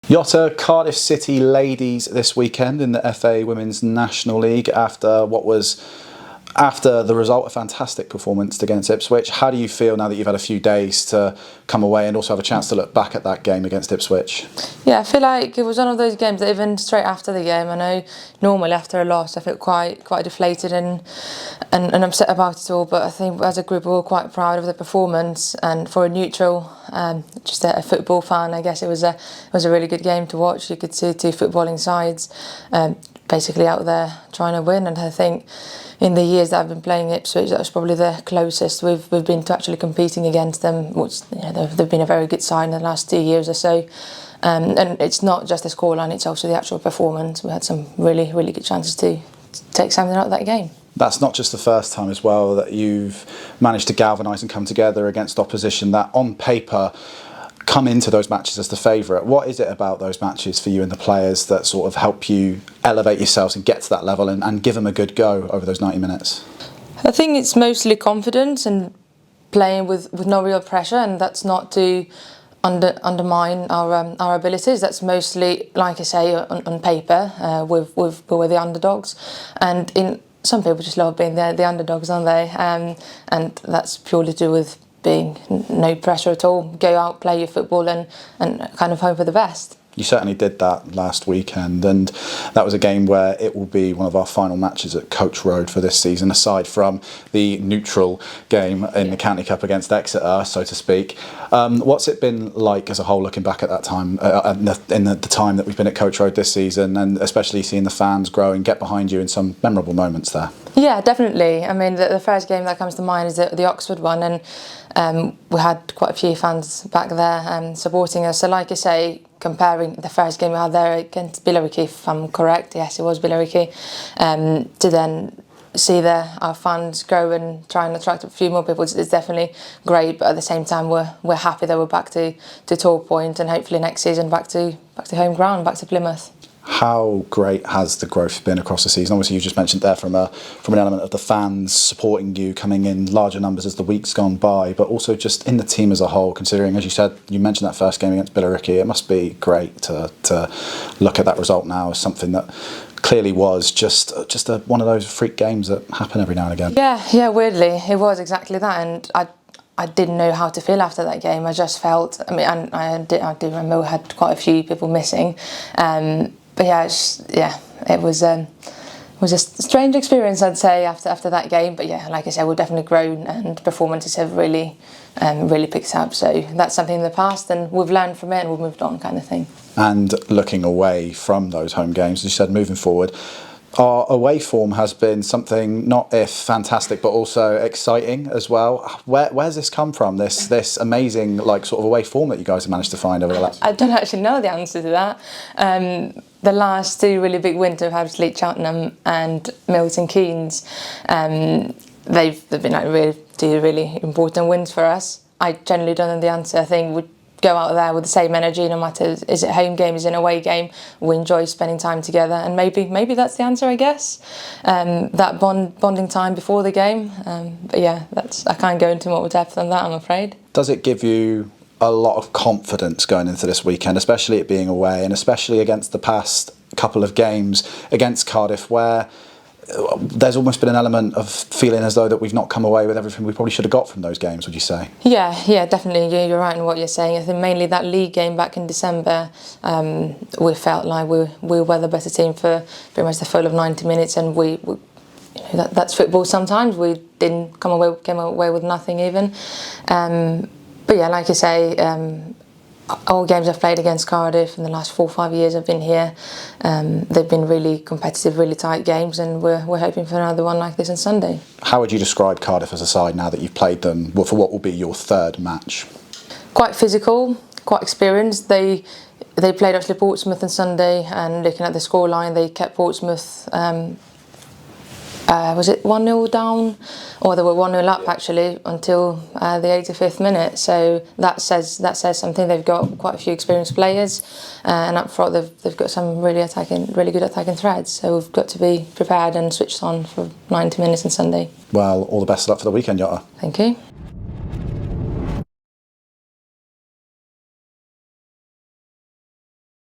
Jota, Cardiff City ladies this weekend in the FA Women's National League after the result, a fantastic performance against Ipswich. How do you feel now that you've had a few days to come away and also have a chance to look back at that game against Ipswich? Yeah, I feel like it was one of those games that even straight after the game, I know normally after a loss I feel quite deflated and upset about it all, but I think as a group we're all quite proud of the performance, and for a neutral, just a football fan, I guess it was a really good game to watch. You could see two footballing sides basically out there trying to win, and I think in the years that I've been playing Ipswich, that was probably the closest we've been to actually competing against them, which, you know, they've been a very good side in the last 2 years or so. And it's not just the scoreline, it's also the actual performance. We had some really good chances to take something out of that game. That's not just the first time as well that you've managed to galvanise and come together against opposition that on paper come into those matches as the favourite. What is it about those matches for you and the players that sort of help you elevate yourselves and get to that level and give them a good go over those 90 minutes? I think it's mostly confidence and playing with no real pressure, and that's not to undermine our abilities. That's mostly, like I say, on paper, we're the underdogs, and some people just love being the underdogs, aren't they? And that's purely to do with being no pressure at all. Go out, play your football, and kind of hope for the best. You certainly did that last weekend, and that was a game where it will be one of our final matches at Coach Road for this season, aside from the neutral game in the County Cup against Exeter, so to speak. What's it been like as a whole, looking back at that time, in the time that we've been at Coach Road this season, and especially seeing the fans grow and get behind you in some memorable moments there? Yeah, definitely. I mean, the first game that comes to mind is the Oxford one, and we had quite a few fans back there supporting us. So like I say, comparing the first game we had there against Billericay, if I'm correct, yes, it was Billericay, to then see our fans grow and try and attract a few more people, it's definitely great. But at the same time, we're happy that we're back to Tor Point, and hopefully next season back to home ground, back to Plymouth. How great has the growth been across the season? Obviously, you just mentioned there from an element of the fans supporting you, coming in larger numbers as the week's gone by, but also just in the team as a whole, considering, as you said, you mentioned that first game against Billericay, it must be great to look at that result now as something that clearly was just one of those freak games that happen every now and again. Yeah, weirdly, it was exactly that, and I didn't know how to feel after that game. I just felt, I mean, and I do remember we had quite a few people missing, but it was a strange experience, I'd say, after that game. But yeah, like I said, we've definitely grown and performances have really picked up. So that's something in the past, and we've learned from it and we've moved on, kind of thing. And looking away from those home games, as you said, moving forward, our away form has been something not if fantastic, but also exciting as well. Where's this come from? This amazing sort of away form that you guys have managed to find over the last. I don't actually know the answer to that. The last two really big wins we've had, Leeds Cheltenham and Milton Keynes. They've been really important wins for us. I generally don't know the answer. I think we go out there with the same energy, no matter is it a home game, is it an away game. We enjoy spending time together, and maybe that's the answer, I guess. That bonding time before the game. But yeah, I can't go into more depth than that, I'm afraid. Does it give you a lot of confidence going into this weekend, especially it being away, and especially against the past couple of games against Cardiff, where there's almost been an element of feeling as though that we've not come away with everything we probably should have got from those games, would you say? Yeah, definitely. You're right in what you're saying. I think mainly that league game back in December, we felt like we were the better team for pretty much the full of 90 minutes, and that's football sometimes. We came away with nothing even. But yeah, like you say, all games I've played against Cardiff in the last 4 or 5 years I've been here, they've been really competitive, really tight games, and we're hoping for another one like this on Sunday. How would you describe Cardiff as a side now that you've played them for what will be your third match? Quite physical, quite experienced. They played actually Portsmouth on Sunday, and looking at the scoreline, they kept Portsmouth. Was it 1-0 down? Or they were 1-0 up actually until the 85th minute. So that says something. They've got quite a few experienced players, and up front they've got some really good attacking threads. So we've got to be prepared and switched on for 90 minutes on Sunday. Well, all the best of luck for the weekend, Jota. Thank you.